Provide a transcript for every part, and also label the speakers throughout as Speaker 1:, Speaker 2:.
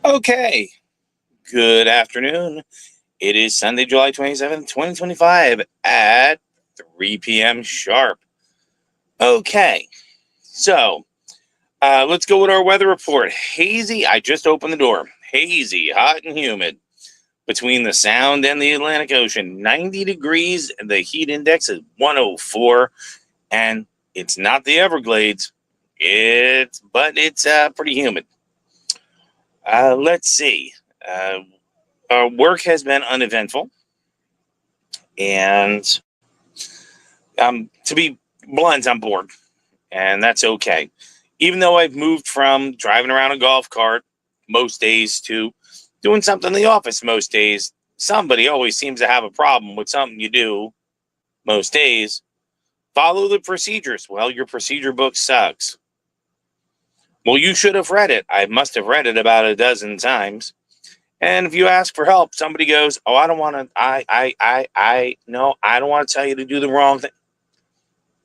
Speaker 1: Okay, good afternoon. It is Sunday, July 27th, 2025 at 3 p.m. sharp. Okay, so let's go with our weather report. Hazy, I just opened the door. Hazy, hot and humid between the Sound and the Atlantic Ocean. 90 degrees, the heat index is 104, and it's not the Everglades. But it's pretty humid. Let's see. Our work has been uneventful, and to be blunt, I'm bored, and that's okay. Even though I've moved from driving around a golf cart most days to doing something in the office most days, somebody always seems to have a problem with something you do most days. Follow the procedures. Well, your procedure book sucks. Well, you should have read it. I must have read it about a dozen times. And if you ask for help, somebody goes, "Oh, I don't want to. No, I don't want to tell you to do the wrong thing."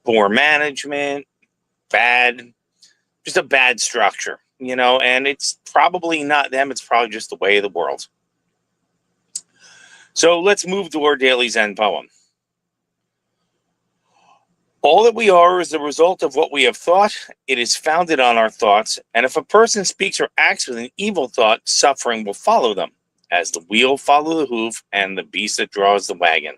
Speaker 1: Poor management, just a bad structure, and it's probably not them. It's probably just the way of the world. So let's move to our daily Zen poem. All that we are is the result of what we have thought. It is founded on our thoughts. And if a person speaks or acts with an evil thought, suffering will follow them, as the wheel follows the hoof and the beast that draws the wagon.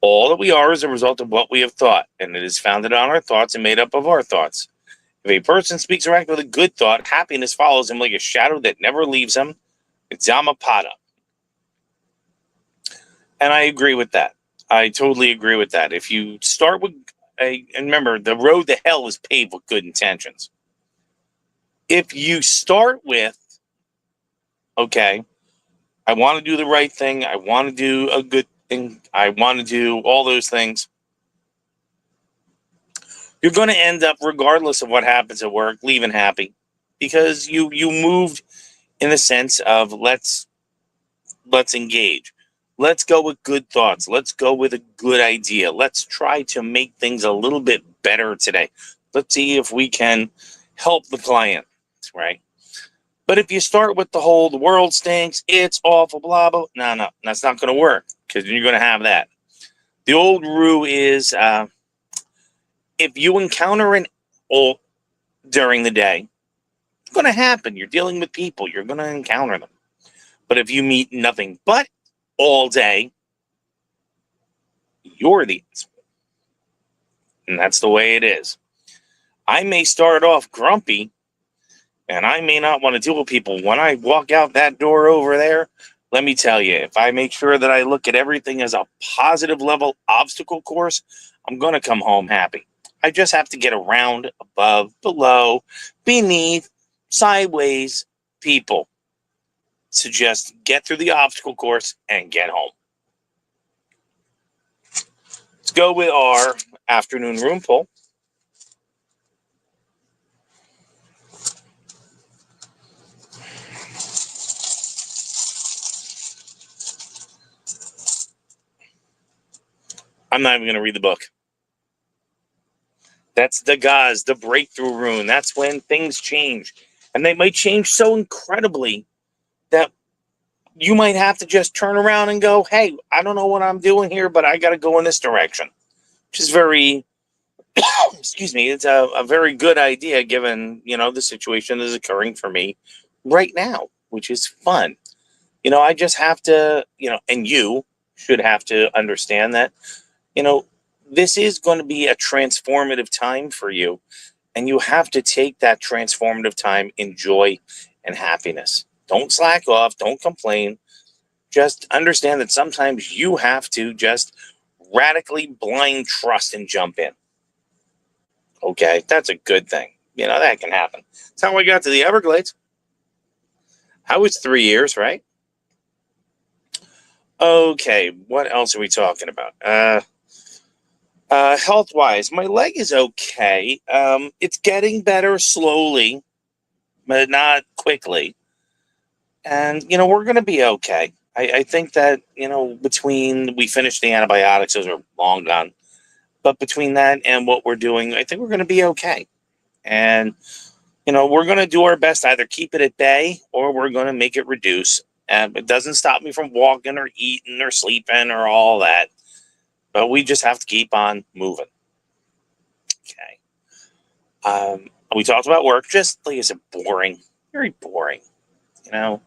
Speaker 1: All that we are is a result of what we have thought, and it is founded on our thoughts and made up of our thoughts. If a person speaks or acts with a good thought, happiness follows him like a shadow that never leaves him. It's Dhammapada. And I agree with that. I totally agree with that. If you start with and remember, the road to hell is paved with good intentions. If you start with, okay, I want to do the right thing, I want to do a good thing, I want to do all those things, you're going to end up, regardless of what happens at work, leaving happy, because you moved in the sense of let's engage. Let's go with good thoughts. Let's go with a good idea. Let's try to make things a little bit better today. Let's see if we can help the client, right? But if you start with the world stinks, it's awful, blah, blah, no, that's not going to work, because you're going to have that. The old rule is if you encounter an all during the day, it's going to happen. You're dealing with people. You're going to encounter them. But if you meet nothing but all day, you're the expert. And that's the way it is. I may start off grumpy, and I may not want to deal with people. When I walk out that door over there, let me tell you, if I make sure that I look at everything as a positive level obstacle course, I'm going to come home happy. I just have to get around, above, below, beneath, sideways people. So just get through the obstacle course and get home. Let's go with our afternoon room poll. I'm not even going to read the book. That's the Gaz, the breakthrough rune. That's when things change. And they might change so incredibly that you might have to just turn around and go, hey, I don't know what I'm doing here, but I got to go in this direction. Which is very, excuse me, it's a very good idea given, the situation that is occurring for me right now, which is fun. I just have to, and you should have to understand that, this is going to be a transformative time for you. And you have to take that transformative time in joy and happiness. Don't slack off. Don't complain. Just understand that sometimes you have to just radically blind trust and jump in. Okay, that's a good thing. That can happen. That's how I got to the Everglades. I was 3 years, right? Okay, what else are we talking about? Health-wise, my leg is okay. It's getting better slowly, but not quickly. And, we're going to be okay. I think that, between we finished the antibiotics, those are long gone. But between that and what we're doing, I think we're going to be okay. And we're going to do our best to either keep it at bay or we're going to make it reduce. And it doesn't stop me from walking or eating or sleeping or all that. But we just have to keep on moving. Okay. We talked about work. Just like I said, boring. Very boring. I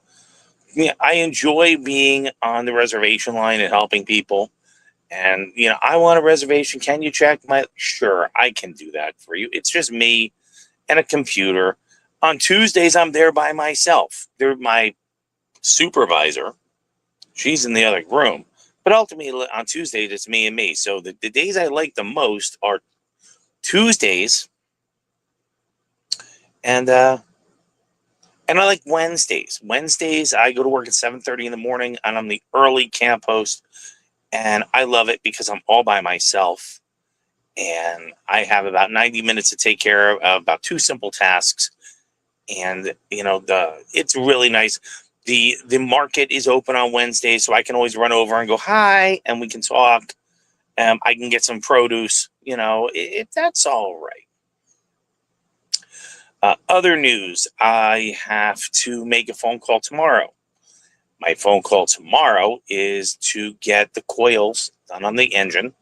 Speaker 1: enjoy being on the reservation line and helping people. And, I want a reservation. Can you check my? Sure, I can do that for you. It's just me and a computer. On Tuesdays, I'm there by myself. They're my supervisor. She's in the other room. But ultimately, on Tuesdays, it's me and me. So the days I like the most are Tuesdays and I like Wednesdays. Wednesdays, I go to work at 7:30 in the morning, and I'm the early camp host. And I love it because I'm all by myself. And I have about 90 minutes to take care of about 2 simple tasks. And, it's really nice. The market is open on Wednesday, so I can always run over and go, hi, and we can talk. I can get some produce, that's all right. Other news, I have to make a phone call tomorrow. My phone call tomorrow is to get the coils done on the engine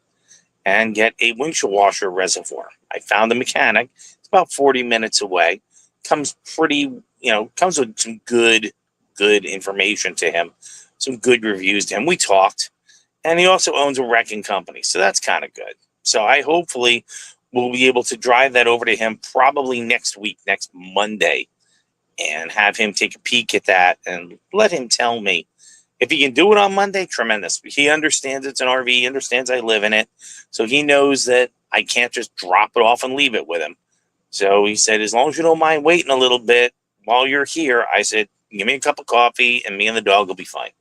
Speaker 1: and get a windshield washer reservoir. I found a mechanic. It's about 40 minutes away. Comes comes with some good information to him, some good reviews to him. We talked, and he also owns a wrecking company, so that's kind of good. So I hopefully will be able to drive that over to him probably next week, next Monday, and have him take a peek at that and let him tell me. If he can do it on Monday, tremendous. He understands it's an RV. He understands I live in it. So he knows that I can't just drop it off and leave it with him. So he said, as long as you don't mind waiting a little bit while you're here, I said, give me a cup of coffee and me and the dog will be fine.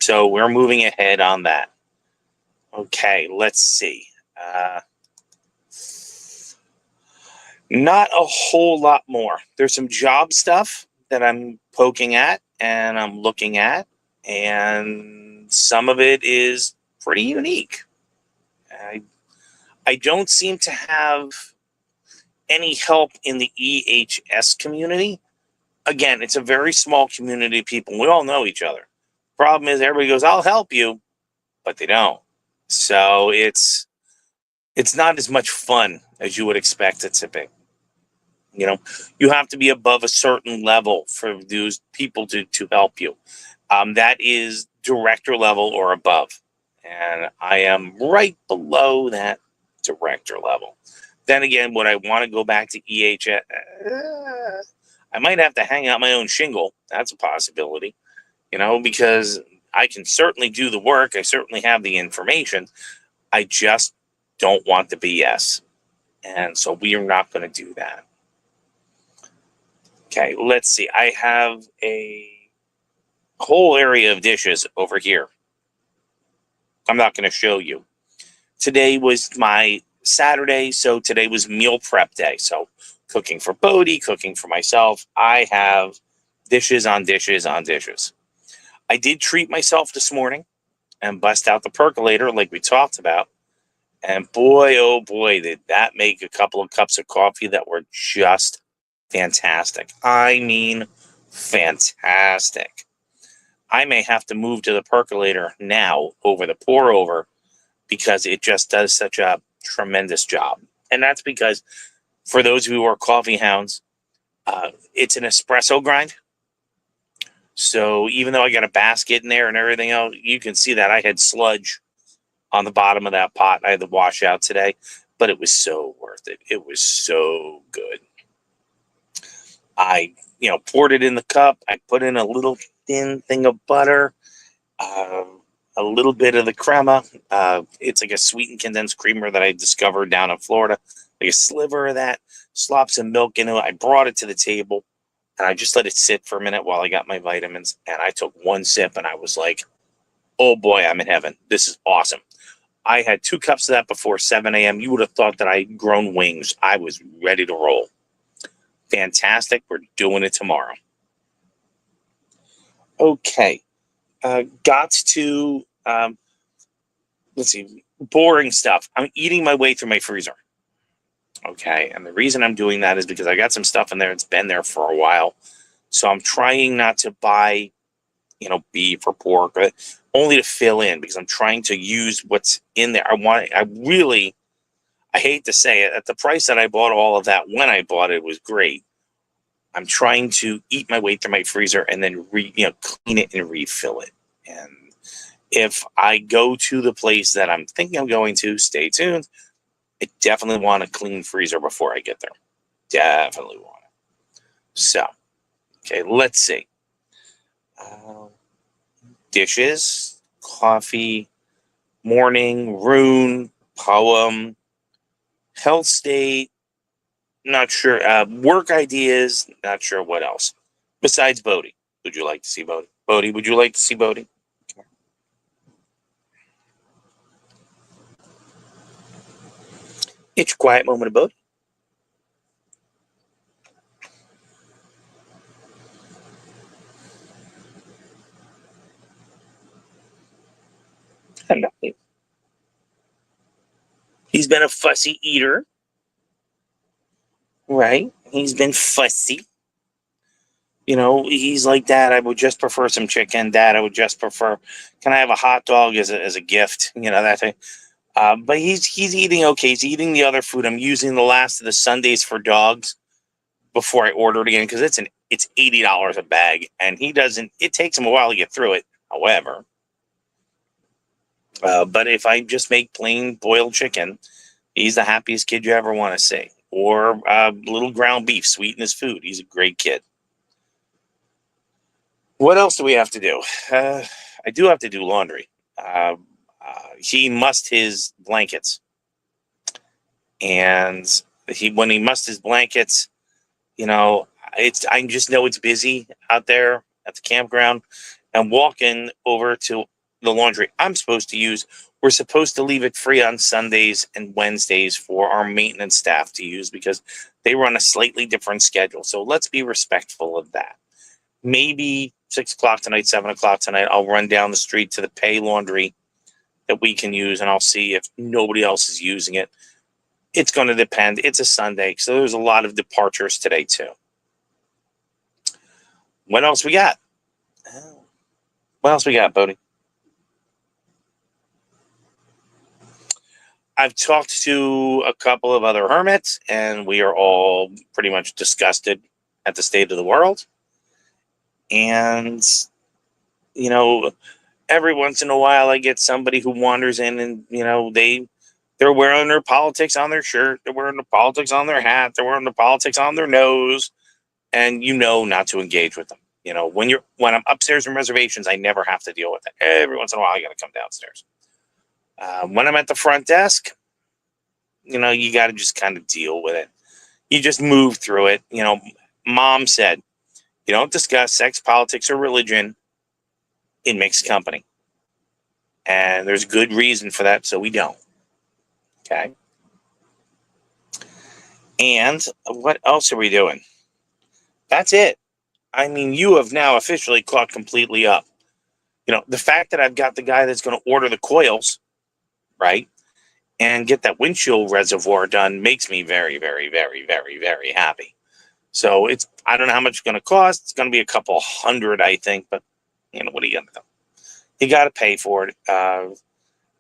Speaker 1: So we're moving ahead on that. Okay, let's see. Not a whole lot more. There's some job stuff that I'm poking at and I'm looking at, and some of it is pretty unique. I don't seem to have any help in the EHS community. Again, it's a very small community of people. We all know each other. Problem is, everybody goes, I'll help you, but they don't. So it's not as much fun as you would expect it to be. You have to be above a certain level for those people to help you. That is director level or above. And I am right below that director level. Then again, would I want to go back to EHS? I might have to hang out my own shingle. That's a possibility, because I can certainly do the work. I certainly have the information. I just don't want the BS. And so we are not going to do that. Okay, let's see. I have a whole area of dishes over here. I'm not going to show you. Today was my Saturday, so today was meal prep day. So cooking for Bodie, cooking for myself. I have dishes on dishes on dishes. I did treat myself this morning and bust out the percolator like we talked about. And boy, oh boy, did that make a couple of cups of coffee that were just fantastic. I mean, fantastic. I may have to move to the percolator now over the pour over because it just does such a tremendous job. And that's because for those who are coffee hounds, it's an espresso grind. So even though I got a basket in there and everything else, you can see that I had sludge on the bottom of that pot. I had to wash out today, but it was so worth it. It was so good. I, poured it in the cup. I put in a little thin thing of butter, a little bit of the crema. It's like a sweetened condensed creamer that I discovered down in Florida. Like a sliver of that, slop some milk into it. I brought it to the table, and I just let it sit for a minute while I got my vitamins. And I took one sip, and I was like, oh boy, I'm in heaven. This is awesome. I had 2 cups of that before 7 a.m. You would have thought that I'd grown wings. I was ready to roll. Fantastic. We're doing it tomorrow. Okay. Got to, let's see, boring stuff. I'm eating my way through my freezer. Okay. And the reason I'm doing that is because I got some stuff in there. It's been there for a while. So I'm trying not to buy, beef or pork, only to fill in, because I'm trying to use what's in there. I hate to say it, at the price that I bought all of that, when I bought it was great. I'm trying to eat my way through my freezer and then clean it and refill it. And if I go to the place that I'm thinking I'm going to, stay tuned. I definitely want a clean freezer before I get there. Definitely want it. So, okay, let's see. Dishes, coffee, morning, rune, poem, health state, not sure. Work ideas, not sure what else. Besides Bodhi. Would you like to see Bodhi? Bodhi, would you like to see Bodhi? It's your quiet moment of Bodhi. Hello. He's been a fussy eater. Right? He's been fussy. He's like, Dad, I would just prefer some chicken. Dad, I would just prefer, can I have a hot dog as a gift? That thing. But he's eating okay. He's eating the other food. I'm using the last of the Sundays for dogs before I order it again, because it's $80 a bag, and he doesn't. It takes him a while to get through it. However, but if I just make plain boiled chicken, he's the happiest kid you ever want to see. Or little ground beef, sweeten his food. He's a great kid. What else do we have to do? I do have to do laundry. He mussed his blankets, and when he mussed his blankets, I just know it's busy out there at the campground, and walking over to the laundry I'm supposed to use. We're supposed to leave it free on Sundays and Wednesdays for our maintenance staff to use, because they run a slightly different schedule. So let's be respectful of that. Maybe 6 o'clock tonight, 7 o'clock tonight, I'll run down the street to the pay laundry that we can use, and I'll see if nobody else is using it. It's going to depend. It's a Sunday, so there's a lot of departures today too. What else we got? What else we got, Bodhi? I've talked to a couple of other hermits, and we are all pretty much disgusted at the state of the world. And, every once in a while I get somebody who wanders in, and, they're wearing their politics on their shirt. They're wearing the politics on their hat. They're wearing the politics on their nose. And not to engage with them. When I'm upstairs in reservations, I never have to deal with it. Every once in a while, I got to come downstairs. When I'm at the front desk, you got to just kind of deal with it. You just move through it. Mom said, you don't discuss sex, politics, or religion in mixed company. And there's good reason for that, so we don't. Okay? And what else are we doing? That's it. I mean, you have now officially caught completely up. The fact that I've got the guy that's going to order the coils, right, and get that windshield reservoir done makes me very, very, very, very, very happy. So I don't know how much it's going to cost. It's going to be a couple hundred, I think, but what are you going to do? You got to pay for it.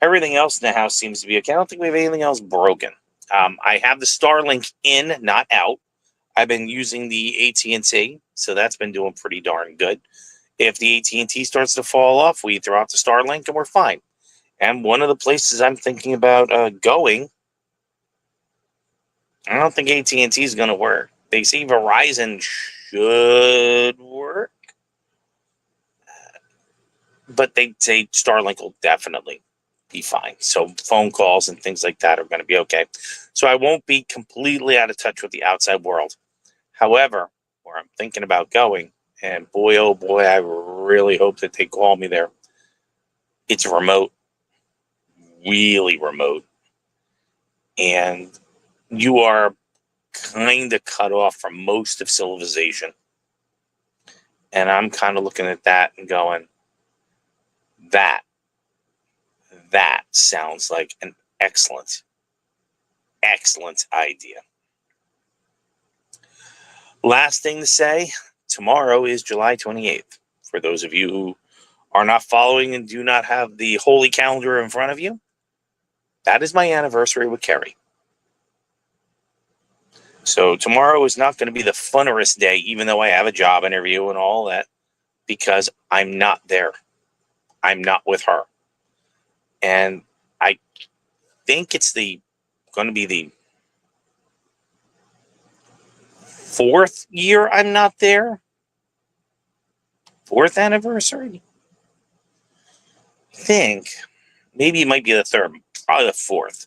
Speaker 1: Everything else in the house seems to be okay. I don't think we have anything else broken. I have the Starlink in, not out. I've been using the AT&T, so that's been doing pretty darn good. If the AT&T starts to fall off, we throw out the Starlink and we're fine. And one of the places I'm thinking about going, I don't think AT&T is going to work. They say Verizon should work, but they say Starlink will definitely be fine. So phone calls and things like that are going to be okay. So I won't be completely out of touch with the outside world. However, where I'm thinking about going, and boy, oh boy, I really hope that they call me there. It's remote, really remote. And you are kind of cut off from most of civilization. And I'm kind of looking at that and going, that sounds like an excellent idea. Last thing to say, tomorrow is July 28th. For those of you who are not following and do not have the holy calendar in front of you, that is my anniversary with Kerry. So tomorrow is not going to be the funnerest day, even though I have a job interview and all that, because I'm not there. I'm not with her. And I think it's going to be the 4th year I'm not there. 4th anniversary? I think. Maybe it might be the 3rd. Probably the 4th.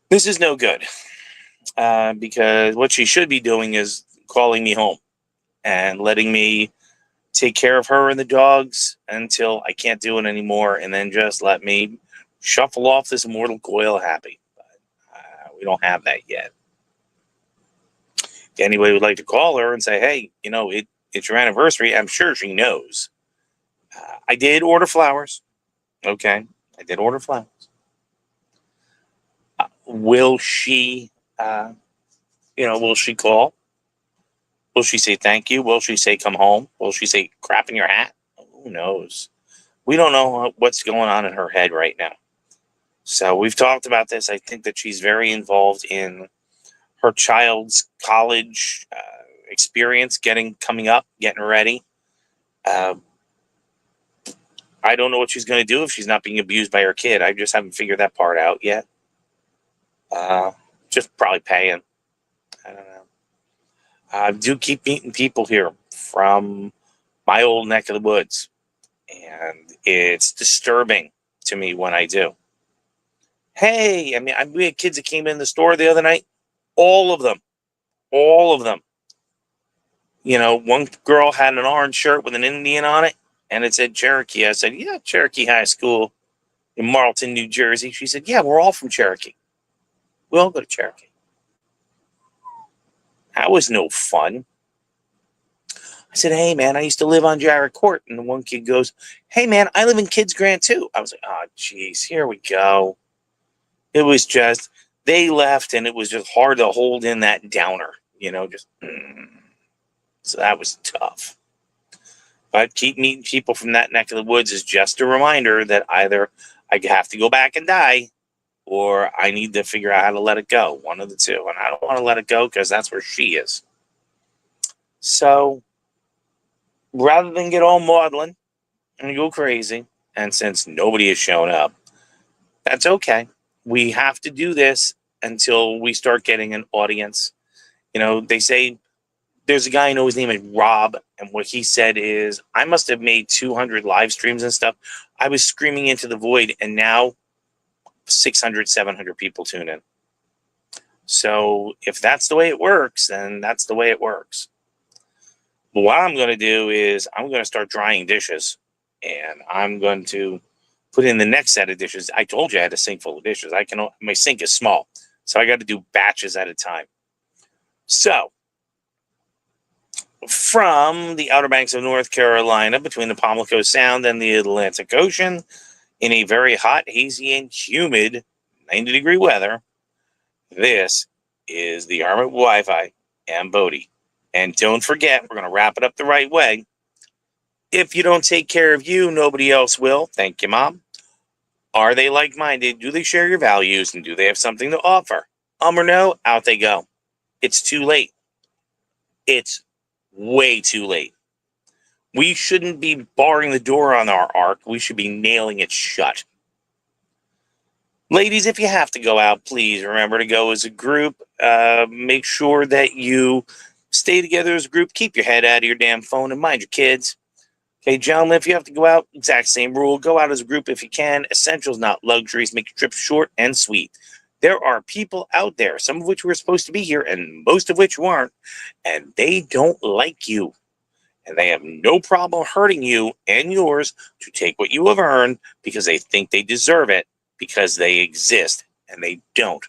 Speaker 1: This is no good. Because what she should be doing is calling me home and letting me take care of her and the dogs until I can't do it anymore, and then just let me shuffle off this mortal coil happy. But we don't have that yet. If anybody would like to call her and say, hey, it's your anniversary, I'm sure she knows. I did order flowers. Okay, I did order flowers. Will she, will she call? Will she say thank you? Will she say come home? Will she say crap in your hat? Who knows? We don't know what's going on in her head right now. So we've talked about this. I think that she's very involved in her child's college experience, coming up, getting ready. I don't know what she's going to do if she's not being abused by her kid. I just haven't figured that part out yet. Just probably paying. I don't know. I do keep meeting people here from my old neck of the woods, and it's disturbing to me when I do. Hey, we had kids that came in the store the other night. All of them. One girl had an orange shirt with an Indian on it, and it said Cherokee. I said, yeah, Cherokee High School in Marlton, New Jersey. She said, yeah, we're all from Cherokee. We all go to Cherokee. That was no fun. I said, hey, man, I used to live on Jarrett Court. And the one kid goes, hey, man, I live in Kids Grant, too. I was like, oh, geez, here we go. It was just, they left, and it was just hard to hold in that downer, So that was tough. But keep meeting people from that neck of the woods is just a reminder that either I have to go back and die, or I need to figure out how to let it go. One of the two. And I don't want to let it go because that's where she is. So rather than get all maudlin and go crazy, and since nobody has shown up, that's okay. We have to do this until we start getting an audience. They say there's a guy I know, his name is Rob, and what he said is, I must have made 200 live streams and stuff. I was screaming into the void, and now 600, 700 people tune in. So if that's the way it works, then that's the way it works. But what I'm going to do is I'm going to start drying dishes, and I'm going to put in the next set of dishes. I told you I had a sink full of dishes. My sink is small, so I got to do batches at a time. So from the Outer Banks of North Carolina, between the Pamlico Sound and the Atlantic Ocean, in a very hot, hazy, and humid 90-degree weather, this is the Armored Wi-Fi and Bodie. And don't forget, we're going to wrap it up the right way. If you don't take care of you, nobody else will. Thank you, Mom. Are they like-minded? Do they share your values? And do they have something to offer? Or no, out they go. It's too late. It's way too late. We shouldn't be barring the door on our ark. We should be nailing it shut. Ladies, if you have to go out, please remember to go as a group. Make sure that you stay together as a group. Keep your head out of your damn phone and mind your kids. Okay, gentlemen, if you have to go out, exact same rule. Go out as a group if you can. Essentials, not luxuries. Make your trip short and sweet. There are people out there, some of which were supposed to be here and most of which weren't, and they don't like you. And they have no problem hurting you and yours to take what you have earned because they think they deserve it, because they exist, and they don't.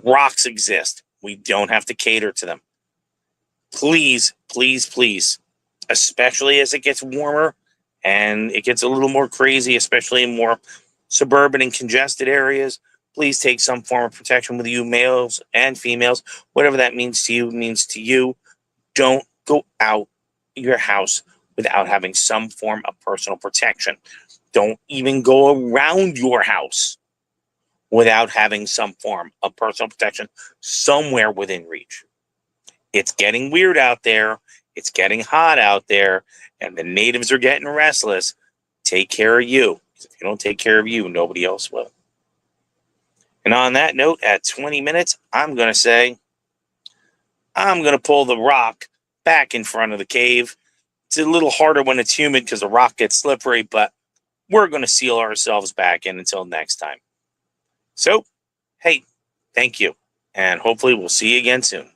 Speaker 1: Rocks exist. We don't have to cater to them. Please, please, please, especially as it gets warmer and it gets a little more crazy, especially in more suburban and congested areas, please take some form of protection with you, males and females. Whatever that means to you means to you. Don't go out your house without having some form of personal protection. Don't even go around your house without having some form of personal protection somewhere within reach. It's getting weird out there. It's getting hot out there, and the natives are getting restless. Take care of you. If you don't take care of you, nobody else will. And on that note, at 20 minutes, I'm going to say, I'm going to pull the rock back in front of the cave. It's a little harder when it's humid because the rock gets slippery, but we're going to seal ourselves back in until next time. So, hey, thank you, and hopefully we'll see you again soon.